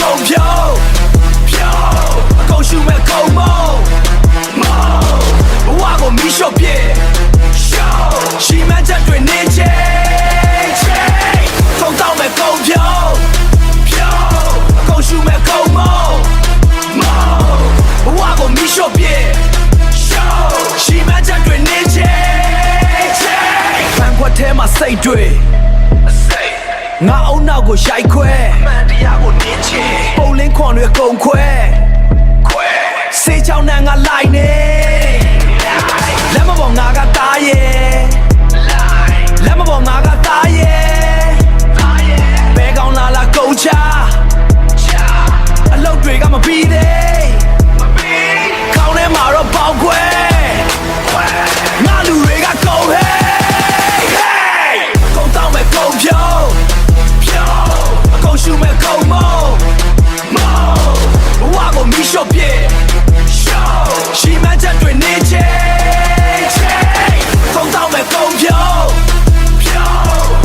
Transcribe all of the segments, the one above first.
ကုန်ဖြိုးအကုန်ရှူမဲ့ကုန်မုံဘဝကိုမီးရှို့ပြစ်ရှိမှန်းချက်တွေနေချေကုန်တော့မဲ့ကုန်ဖြိုးအကုန်ရှူမဲ့ကုန်မုံဘဝကိုမီးရှို့ပြစ်ရှိမှန်းချက်တွေနေချေဖန်ခွက်ထဲမှာစိတ်တွေငါအုံနောက်ကိုရိုက်ခွဲအမှန်တရားကိုနင်းချေပုံလင်းခွန်တွေအကုန်ခွဲစေးချောင်းနဲ့ငါလိုက်နေလက်မပေါ်ငါကသားရဲ့လက်မပေါ်ငါကသားရဲ့ဘဲကောင်းလာလာကုန်ချအလုပ်တွေကမပြီးသေးခေါင်းထဲမှာတော့ပေါက်ခွဲငါလူတွေကကုန်ဟဲကုန်တော့မဲ့ကုန်ဖြိုးအကုန်ရှူမဲ့ကုန်မုံဘဝကိုမီးရှို့ပြစ်ရှိမှန်းချက်တွေနေချေကုန်တော့မဲ့ကုန်ဖြိုး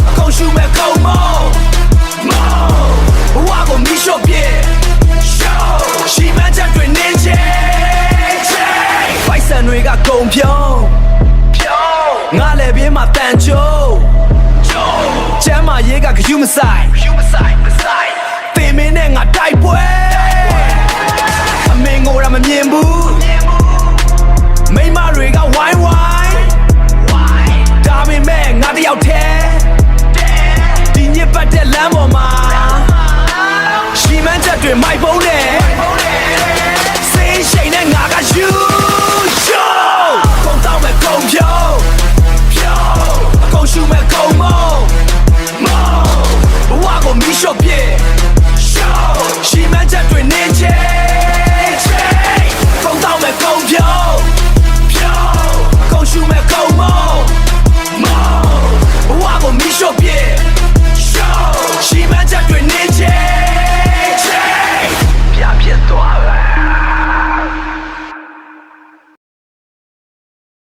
အကုန်ရှူမဲ့ကုန်မုံဘဝကိုမီးရှို့ပြစ်ရှိမှန်းချက်တွေနေချေပိုက်ဆံတွေကကုန်ဖြုံးငါလည်းပြင်းမှာတန်ချိုးကျမ်းမာရေးကဂရုမစိုက်သင်မင်းနဲ့ငါတိုက်ပွဲအမင်းကိုတော့မမြင်ဘူး